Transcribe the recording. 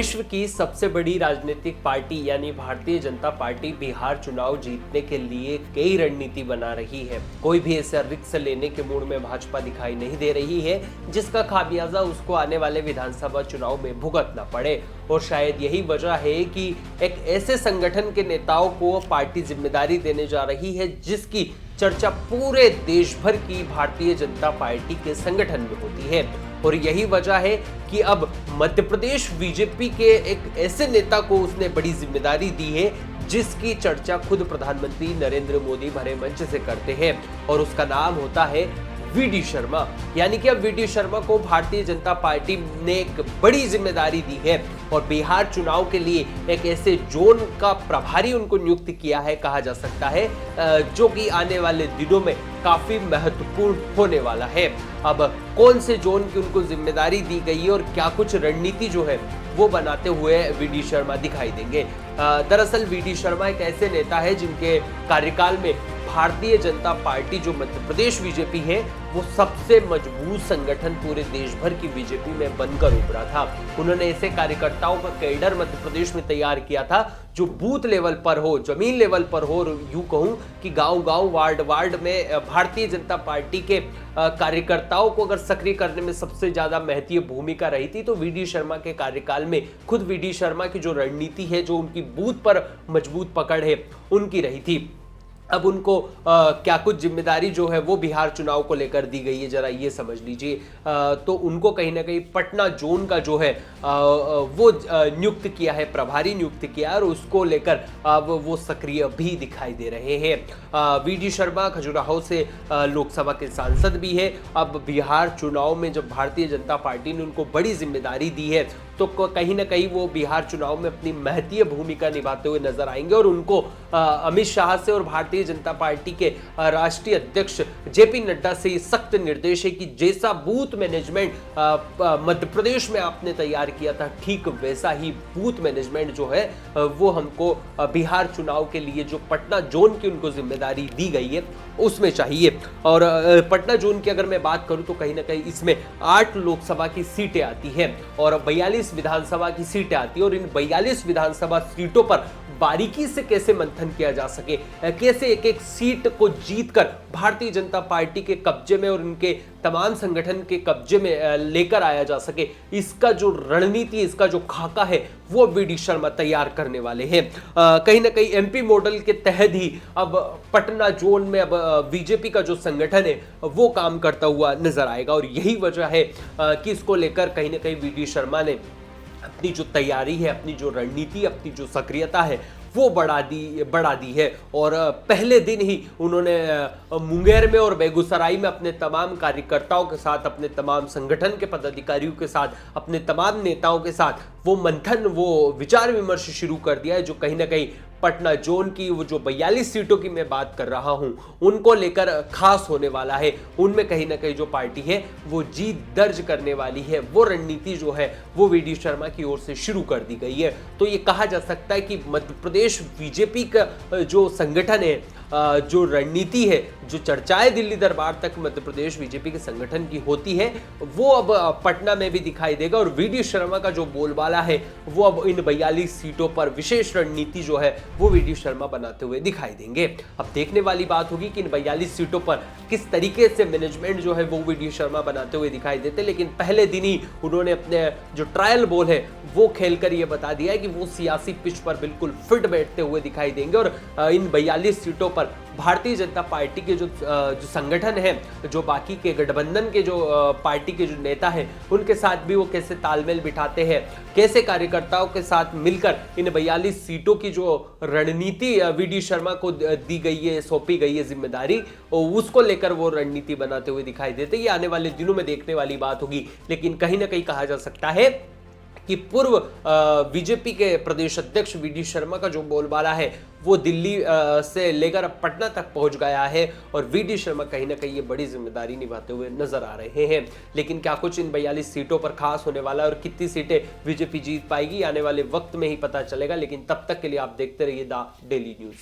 विश्व की सबसे बड़ी राजनीतिक पार्टी यानी भारतीय जनता पार्टी बिहार चुनाव जीतने के लिए कई रणनीति बना रही है। कोई भी ऐसा रिस्क लेने के मूड में भाजपा दिखाई नहीं दे रही है जिसका खामियाजा उसको आने वाले विधानसभा चुनाव में भुगतना पड़े। और शायद यही वजह है कि एक ऐसे संगठन के नेताओं को पार्टी जिम्मेदारी देने जा रही है जिसकी चर्चा पूरे देश भर की भारतीय जनता पार्टी के संगठन में होती है। और यही वजह है कि अब मध्य प्रदेश बीजेपी के एक ऐसे नेता को उसने बड़ी जिम्मेदारी दी है जिसकी चर्चा खुद प्रधानमंत्री नरेंद्र मोदी भरे मंच से करते हैं और उसका नाम होता है वी.डी. शर्मा। यानी कि अब वी.डी. शर्मा को भारतीय जनता पार्टी ने एक बड़ी जिम्मेदारी दी है और बिहार चुनाव के लिए एक ऐसे जोन का प्रभारी उनको नियुक्त किया है, कहा जा सकता है, जो कि आने वाले दिनों में काफी महत्वपूर्ण होने वाला है। अब कौन से जोन की उनको जिम्मेदारी दी गई है और क्या कुछ रणनीति जो है वो बनाते हुए वी.डी. शर्मा दिखाई देंगे। दरअसल वी.डी. शर्मा एक ऐसे नेता है जिनके कार्यकाल में भारतीय जनता पार्टी जो मध्य प्रदेश बीजेपी है वो सबसे मजबूत संगठन पूरे देश भर की बीजेपी में बनकर उभरा था। उन्होंने ऐसे कार्यकर्ताओं का कैडर मध्य प्रदेश में तैयार किया था जो बूथ लेवल पर हो, जमीन लेवल पर हो, यूं कहूं कि गांव-गांव, वार्ड में भारतीय जनता पार्टी के कार्यकर्ताओं को अगर सक्रिय करने में सबसे ज्यादा महत्वपूर्ण भूमिका रही थी तो वी.डी. शर्मा के कार्यकाल में खुद वी.डी. शर्मा की जो रणनीति है, जो उनकी बूथ पर मजबूत पकड़ है, उनकी रही थी। अब उनको क्या कुछ जिम्मेदारी जो है वो बिहार चुनाव को लेकर दी गई है, जरा ये समझ लीजिए। तो उनको कहीं ना कहीं पटना जोन का जो है वो नियुक्त किया है, प्रभारी नियुक्त किया है और उसको लेकर अब वो सक्रिय भी दिखाई दे रहे हैं। वी.डी. शर्मा खजुराहो से लोकसभा के सांसद भी है। अब बिहार चुनाव में जब भारतीय जनता पार्टी ने उनको बड़ी जिम्मेदारी दी है तो कहीं ना कहीं वो बिहार चुनाव में अपनी महत्वपूर्ण भूमिका निभाते हुए नजर आएंगे और उनको अमित शाह से और भारतीय जनता पार्टी के राष्ट्रीय अध्यक्ष जे.पी. नड्डा से सख्त निर्देश है कि जैसा बूथ मैनेजमेंट मध्य प्रदेश में आपने तैयार किया था, ठीक वैसा ही बूथ मैनेजमेंट जो है वो हमको बिहार चुनाव के लिए जो पटना जोन की उनको जिम्मेदारी दी गई है उसमें चाहिए। और पटना जोन की अगर मैं बात करूं तो कहीं ना कहीं इसमें 8 लोकसभा की सीटें आती हैं और 42 विधानसभा की सीटें आती है और इन 42 विधानसभा सीटों पर बारीकी से कैसे मंथन किया जा सके, कैसे एक एक सीट को जीतकर भारतीय जनता पार्टी के कब्जे में और उनके तमाम संगठन के कब्जे में लेकर आया जा सके, इसका जो रणनीति, इसका जो खाका है वो वी.डी. शर्मा तैयार करने वाले हैं। कहीं ना कहीं एमपी मॉडल के तहत ही अब पटना जोन में अब बीजेपी का जो संगठन है वो काम करता हुआ नजर आएगा और यही वजह है कि इसको लेकर कहीं ना कहीं वी.डी. शर्मा ने अपनी जो तैयारी है, अपनी जो रणनीति, अपनी जो सक्रियता है वो बढ़ा दी है। और पहले दिन ही उन्होंने मुंगेर में और बेगूसराय में अपने तमाम कार्यकर्ताओं के साथ, अपने तमाम संगठन के पदाधिकारियों के साथ, अपने तमाम नेताओं के साथ वो मंथन, वो विचार विमर्श शुरू कर दिया है जो कहीं ना कहीं पटना जोन की वो जो 42 सीटों की मैं बात कर रहा हूं उनको लेकर खास होने वाला है। उनमें कहीं ना कहीं जो पार्टी है वो जीत दर्ज करने वाली है, वो रणनीति जो है वो वी.डी. शर्मा की ओर से शुरू कर दी गई है। तो ये कहा जा सकता है कि मध्य प्रदेश बीजेपी का जो संगठन है, जो रणनीति है, जो चर्चाएं दिल्ली दरबार तक मध्य प्रदेश बीजेपी के संगठन की होती है वो अब पटना में भी दिखाई देगा और वी.डी. शर्मा का जो बोलबाला है वो अब इन 42 सीटों पर विशेष रणनीति जो है वो वी.डी. शर्मा बनाते हुए दिखाई देंगे। अब देखने वाली बात होगी कि इन 42 सीटों पर किस तरीके से मैनेजमेंट जो है वो वी.डी. शर्मा बनाते हुए दिखाई देते, लेकिन पहले दिन ही उन्होंने अपने जो ट्रायल बॉल है वो खेलकर ये बता दिया है कि वो सियासी पिच पर बिल्कुल फिट बैठते हुए दिखाई देंगे और इन 42 सीटों पर भारतीय जनता पार्टी के जो संगठन है, जो बाकी के गठबंधन के जो पार्टी के जो नेता हैं उनके साथ भी वो कैसे तालमेल बिठाते हैं, कैसे कार्यकर्ताओं के साथ मिलकर इन 42 सीटों की जो रणनीति वी.डी. शर्मा को दी गई है, सौंपी गई है जिम्मेदारी, उसको लेकर वो रणनीति बनाते हुए दिखाई देते। ये आने वाले दिनों में देखने वाली बात होगी, लेकिन कहीं ना कहीं कहा जा सकता है कि पूर्व बीजेपी के प्रदेश अध्यक्ष वी.डी. शर्मा का जो बोलबाला है वो दिल्ली से लेकर अब पटना तक पहुंच गया है और वी.डी. शर्मा कहीं ना कहीं ये बड़ी जिम्मेदारी निभाते हुए नजर आ रहे हैं। लेकिन क्या कुछ इन 42 सीटों पर खास होने वाला है और कितनी सीटें बीजेपी जीत पाएगी आने वाले वक्त में ही पता चलेगा। लेकिन तब तक के लिए आप देखते रहिए द डेली न्यूज।